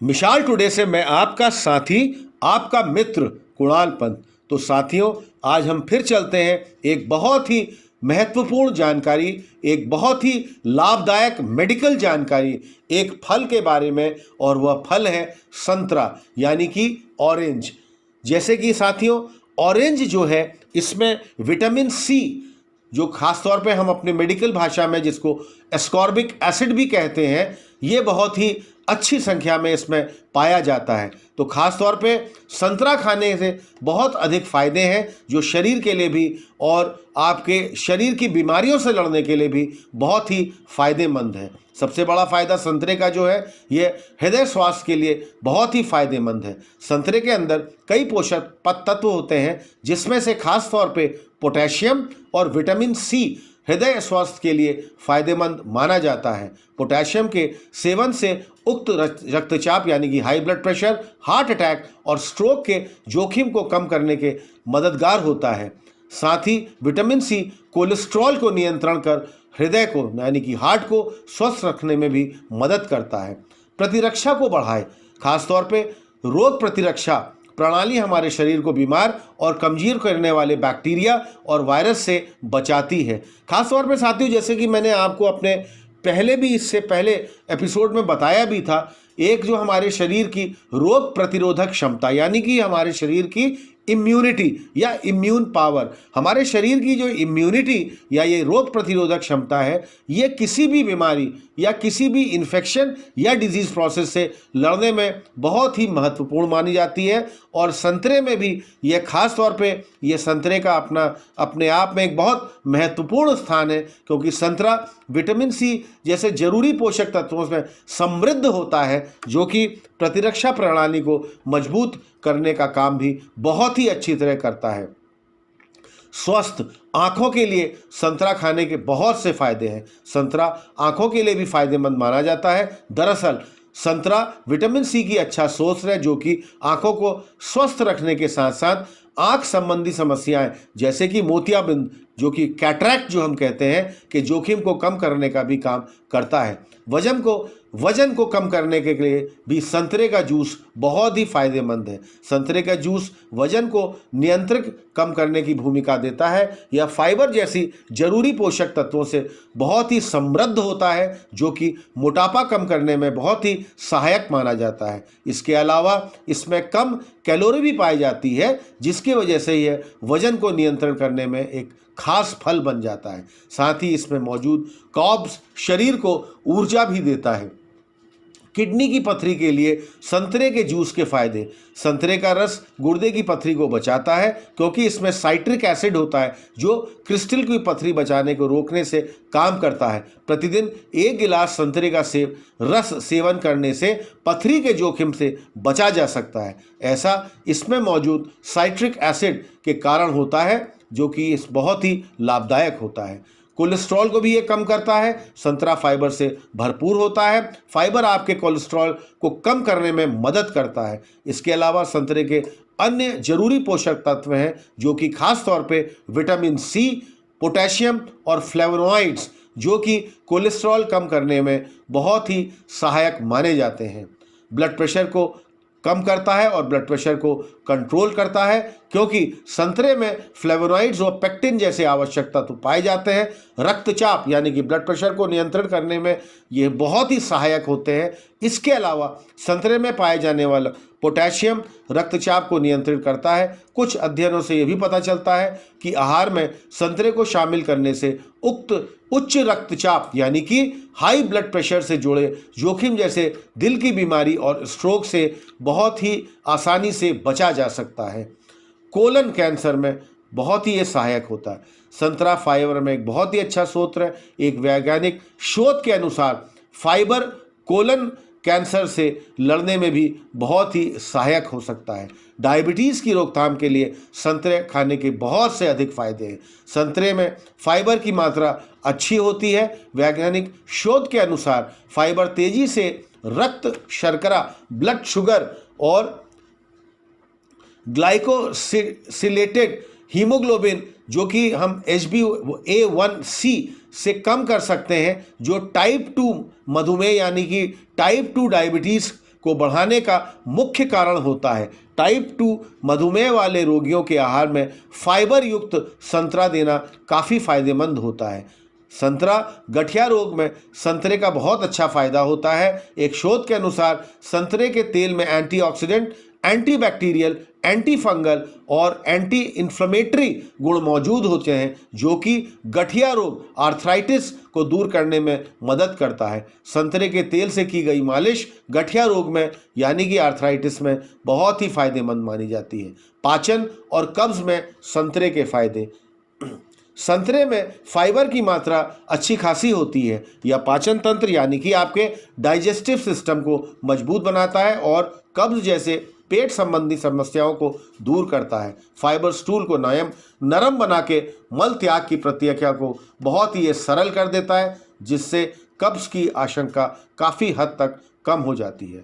मिशाल today से मैं आपका साथी, आपका मित्र कुणाल पंत। तो साथियों, आज हम फिर चलते हैं एक बहुत ही महत्वपूर्ण जानकारी, एक बहुत ही लाभदायक मेडिकल जानकारी, एक फल के बारे में, और वह फल है संतरा यानी कि ऑरेंज। जैसे कि साथियों, ऑरेंज जो है इसमें विटामिन सी, जो खास तौर पे हम अपने मेडिकल भाषा में जिसको एस्कॉर्बिक एसिड भी कहते हैं, ये बहुत ही अच्छी संख्या में इसमें पाया जाता है। तो खास तौर पे संतरा खाने से बहुत अधिक फायदे हैं, जो शरीर के लिए भी और आपके शरीर की बीमारियों से लड़ने के लिए भी बहुत ही फायदेमंद है। सबसे बड़ा फायदा संतरे का जो है, ये हृदय स्वास्थ्य के लिए बहुत ही फायदेमंद है। संतरे के अंदर कई पोषक तत्व होते हैं, जिसमें से खास तौर पे पोटेशियम और विटामिन सी हृदय स्वास्थ्य के लिए फायदेमंद माना जाता है। पोटेशियम के सेवन से उक्त रक्तचाप यानी कि high blood pressure, heart attack और स्ट्रोक के जोखिम को कम करने के मददगार होता है। साथ ही विटामिन सी कोलेस्ट्रॉल को नियंत्रण कर हृदय को यानी कि हार्ट को स्वस्थ रखने में भी मदद करता है। प्रतिरक्षा को बढ़ाए, खासतौर पे रोग प्रतिरक्षा प्रणाली हमारे शरीर को बीमार और कमजोर करने वाले बैक्टीरिया और वायरस से बचाती है। खासतौर पे साथियों, जैसे कि मैंने आपको अपने पहले भी इससे पहले एपिसोड में बताया भी था, एक जो हमारे शरीर की रोग प्रतिरोधक क्षमता यानी कि हमारे शरीर की इम्यूनिटी या इम्यून पावर, हमारे शरीर की जो इम्यूनिटी या ये रोग प्रतिरोधक क्षमता है, ये किसी भी बीमारी या किसी भी इन्फेक्शन या डिजीज प्रोसेस से लड़ने में बहुत ही महत्वपूर्ण मानी जाती है। और संतरे में भी ये खास तौर पे ये संतरे का अपने आप में एक बहुत महत्वपूर्ण स्थान है, क्योंकि संतरा विटामिन सी जैसे जरूरी पोषक तत्वों में समृद्ध होता है, जो कि प्रतिरक्षा प्रणाली को मजबूत करने का काम भी बहुत ही अच्छी तरह करता है। स्वस्थ आंखों के लिए संतरा खाने के बहुत से फायदे हैं। संतरा आंखों के लिए भी फायदेमंद माना जाता है। दरअसल संतरा विटामिन सी की अच्छा सोर्स है, जो कि आंखों को स्वस्थ रखने के साथ साथ आंख संबंधी समस्याएं जैसे कि मोतियाबिंद, जो कि कैटरैक्ट जो हम कहते हैं, के जोखिम को कम करने का भी काम करता है। वजन को कम करने के लिए भी संतरे का जूस बहुत ही फायदेमंद है। संतरे का जूस वजन को नियंत्रित कम करने की भूमिका देता है। यह फाइबर जैसी जरूरी पोषक तत्वों से बहुत ही समृद्ध होता है, जो कि मोटापा कम करने में बहुत ही सहायक माना जाता है। इसके अलावा इसमें कम कैलोरी भी पाई जाती है, जिसकी वजह से यह वजन को नियंत्रण करने में एक खास फल बन जाता है। साथ ही इसमें मौजूद कार्ब्स शरीर को ऊर्जा भी देता है। किडनी की पथरी के लिए संतरे के जूस के फायदे। संतरे का रस गुर्दे की पथरी को बचाता है, क्योंकि इसमें साइट्रिक एसिड होता है, जो क्रिस्टल की पथरी बचाने को रोकने से काम करता है। प्रतिदिन 1 गिलास संतरे का रस सेवन करने से पथरी के जोखिम से बचा जा सकता है। ऐसा इसमें मौजूद साइट्रिक एसिड के कारण होता है, जो कि इस बहुत ही लाभदायक होता है। कोलेस्ट्रॉल को भी ये कम करता है। संतरा फाइबर से भरपूर होता है। फाइबर आपके कोलेस्ट्रॉल को कम करने में मदद करता है। इसके अलावा संतरे के अन्य जरूरी पोषक तत्व हैं, जो कि खास तौर पे विटामिन सी, पोटेशियम और फ्लेवोनॉइड्स, जो कि कोलेस्ट्रॉल कम करने में बहुत ही सहायक माने जाते हैं। ब्लड प्रेशर को कम करता है और ब्लड प्रेशर को कंट्रोल करता है, क्योंकि संतरे में फ्लेवोनॉइड्स और पेक्टिन जैसे आवश्यक तत्व पाए जाते हैं। रक्तचाप यानी कि ब्लड प्रेशर को नियंत्रण करने में ये बहुत ही सहायक होते हैं। इसके अलावा संतरे में पाए जाने वाला पोटेशियम रक्तचाप को नियंत्रित करता है। कुछ अध्ययनों से यह भी पता चलता है कि आहार में संतरे को शामिल करने से उच्च रक्तचाप यानी कि हाई ब्लड प्रेशर से जुड़े जोखिम जैसे दिल की बीमारी और स्ट्रोक से बहुत ही आसानी से बचा जा सकता है। कोलन कैंसर में बहुत ही ये सहायक होता है। संतरा फाइबर में एक बहुत ही अच्छा स्रोत है। एक वैज्ञानिक शोध के अनुसार फाइबर कोलन कैंसर से लड़ने में भी बहुत ही सहायक हो सकता है। डायबिटीज़ की रोकथाम के लिए संतरे खाने के बहुत से अधिक फायदे हैं। संतरे में फाइबर की मात्रा अच्छी होती है। वैज्ञानिक शोध के अनुसार फाइबर तेजी से रक्त शर्करा, ब्लड शुगर और ग्लाइकोसिलेटेड हीमोग्लोबिन, जो कि हम HbA1c से कम कर सकते हैं, जो टाइप 2 मधुमेह यानी कि टाइप 2 डायबिटीज़ को बढ़ाने का मुख्य कारण होता है। टाइप 2 मधुमेह वाले रोगियों के आहार में फाइबर युक्त संतरा देना काफ़ी फायदेमंद होता है। संतरा गठिया रोग में संतरे का बहुत अच्छा फायदा होता है। एक शोध के अनुसार संतरे के तेल में एंटीऑक्सीडेंट, एंटीबैक्टीरियल, एंटी फंगल और एंटी इन्फ्लेमेटरी गुण मौजूद होते हैं, जो कि गठिया रोग, आर्थराइटिस को दूर करने में मदद करता है। संतरे के तेल से की गई मालिश गठिया रोग में यानी कि आर्थराइटिस में बहुत ही फायदेमंद मानी जाती है। पाचन और कब्ज में संतरे के फायदे। संतरे में फाइबर की मात्रा अच्छी खासी होती है। यह पाचन तंत्र यानी कि आपके डाइजेस्टिव सिस्टम को मजबूत बनाता है और कब्ज जैसे पेट संबंधी समस्याओं को दूर करता है। फाइबर स्टूल को नरम बना के मल त्याग की प्रक्रिया को बहुत ही सरल कर देता है, जिससे कब्ज की आशंका काफ़ी हद तक कम हो जाती है।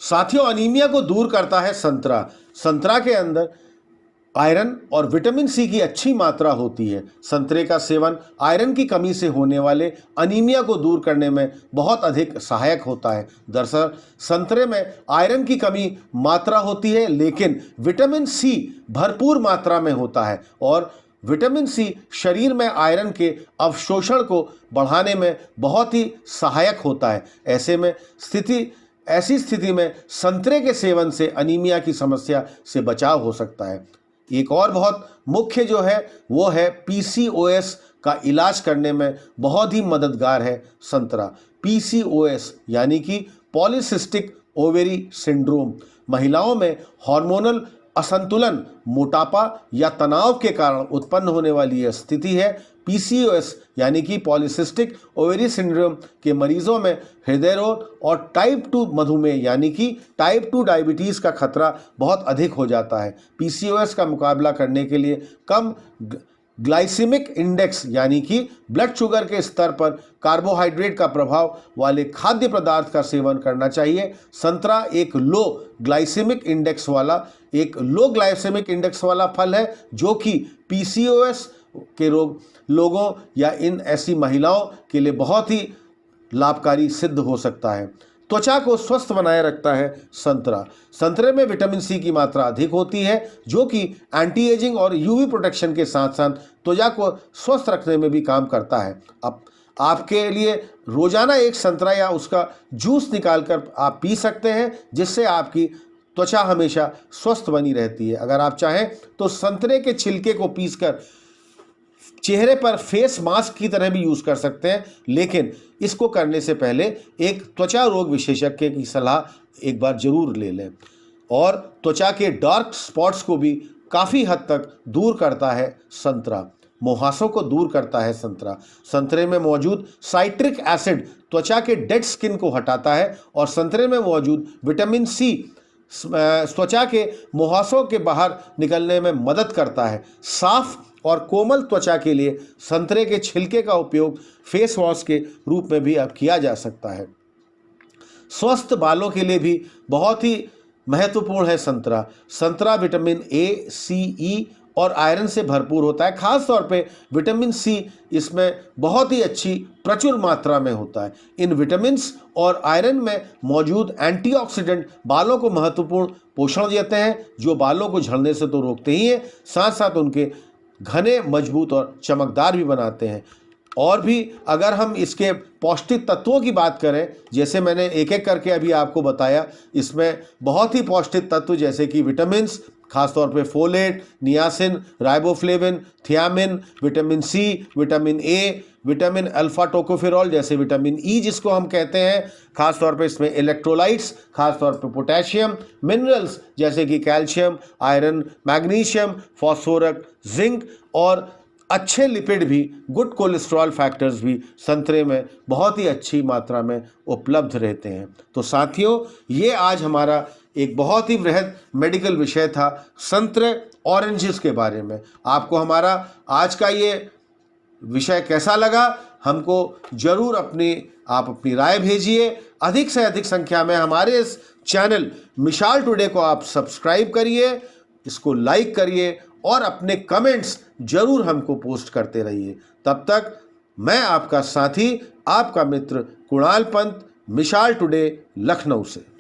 साथियों, अनीमिया को दूर करता है संतरा। संतरा के अंदर आयरन और विटामिन सी की अच्छी मात्रा होती है। संतरे का सेवन आयरन की कमी से होने वाले अनीमिया को दूर करने में बहुत अधिक सहायक होता है। दरअसल संतरे में आयरन की कमी मात्रा होती है, लेकिन विटामिन सी भरपूर मात्रा में होता है और विटामिन सी शरीर में आयरन के अवशोषण को बढ़ाने में बहुत ही सहायक होता है। ऐसी स्थिति में संतरे के सेवन से अनीमिया की समस्या से बचाव हो सकता है। एक और बहुत मुख्य जो है वो है पीसीओएस का इलाज करने में बहुत ही मददगार है संतरा। पीसीओएस यानी कि पॉलीसिस्टिक ओवेरी सिंड्रोम, महिलाओं में हार्मोनल असंतुलन, मोटापा या तनाव के कारण उत्पन्न होने वाली यह स्थिति है। पीसीओएस यानी कि पॉलीसिस्टिक ओवेरी सिंड्रोम के मरीजों में हृदय रोग और टाइप 2 मधुमेह यानी कि टाइप 2 डायबिटीज़ का खतरा बहुत अधिक हो जाता है। पीसीओएस का मुकाबला करने के लिए कम ग्लाइसेमिक इंडेक्स यानी कि ब्लड शुगर के स्तर पर कार्बोहाइड्रेट का प्रभाव वाले खाद्य पदार्थ का सेवन करना चाहिए। संतरा एक लो ग्लाइसेमिक इंडेक्स वाला फल है, जो कि पीसीओएस के लोगों या इन ऐसी महिलाओं के लिए बहुत ही लाभकारी सिद्ध हो सकता है। त्वचा को स्वस्थ बनाए रखता है संतरा। संतरे में विटामिन सी की मात्रा अधिक होती है, जो कि एंटी एजिंग और यूवी प्रोटेक्शन के साथ साथ त्वचा को स्वस्थ रखने में भी काम करता है। अब आपके लिए रोजाना एक संतरा या उसका जूस निकालकर आप पी सकते हैं, जिससे आपकी त्वचा हमेशा स्वस्थ बनी रहती है। अगर आप चाहें तो संतरे के छिलके को पीसकर चेहरे पर फेस मास्क की तरह भी यूज़ कर सकते हैं, लेकिन इसको करने से पहले एक त्वचा रोग विशेषज्ञ की सलाह एक बार जरूर ले लें। और त्वचा के डार्क स्पॉट्स को भी काफ़ी हद तक दूर करता है संतरा। मुहासों को दूर करता है संतरा। संतरे में मौजूद साइट्रिक एसिड त्वचा के डेड स्किन को हटाता है और संतरे में मौजूद विटामिन सी त्वचा के मुहासों के बाहर निकलने में मदद करता है। साफ और कोमल त्वचा के लिए संतरे के छिलके का उपयोग फेस वॉश के रूप में भी अब किया जा सकता है। स्वस्थ बालों के लिए भी बहुत ही महत्वपूर्ण है संतरा। संतरा विटामिन ए, सी, ई और आयरन से भरपूर होता है। खास तौर पे विटामिन सी इसमें बहुत ही अच्छी प्रचुर मात्रा में होता है। इन विटामिन्स और आयरन में मौजूद एंटीऑक्सीडेंट बालों को महत्वपूर्ण पोषण देते हैं, जो बालों को झड़ने से तो रोकते ही हैं, साथ साथ उनके घने, मजबूत और चमकदार भी बनाते हैं। और भी अगर हम इसके पौष्टिक तत्वों की बात करें, जैसे मैंने एक एक करके अभी आपको बताया, इसमें बहुत ही पौष्टिक तत्व जैसे कि विटामिन्स, खासतौर पे folate, niacin, riboflavin, thiamine, vitamin C, vitamin A, vitamin alpha tocopherol जैसे विटामिन ई जिसको हम कहते हैं, खासतौर पे इसमें इलेक्ट्रोलाइट्स, खासतौर पे पोटेशियम, मिनरल्स जैसे कि calcium, iron, magnesium, phosphorus, zinc और अच्छे लिपिड भी, गुड कोलेस्ट्रॉल फैक्टर्स भी संतरे में बहुत ही अच्छी मात्रा में उपलब्ध रहते हैं। तो साथियों, ये आज हमारा एक बहुत ही वृहद मेडिकल विषय था संतरे, ऑरेंजेस के बारे में। आपको हमारा आज का ये विषय कैसा लगा, हमको जरूर आप अपनी राय भेजिए। अधिक से अधिक संख्या में हमारे इस चैनल मिसाल टुडे को आप सब्सक्राइब करिए, इसको लाइक करिए और अपने कमेंट्स जरूर हमको पोस्ट करते रहिए। तब तक मैं आपका साथी, आपका मित्र कुणाल पंत मिसाल टुडे लखनऊ से।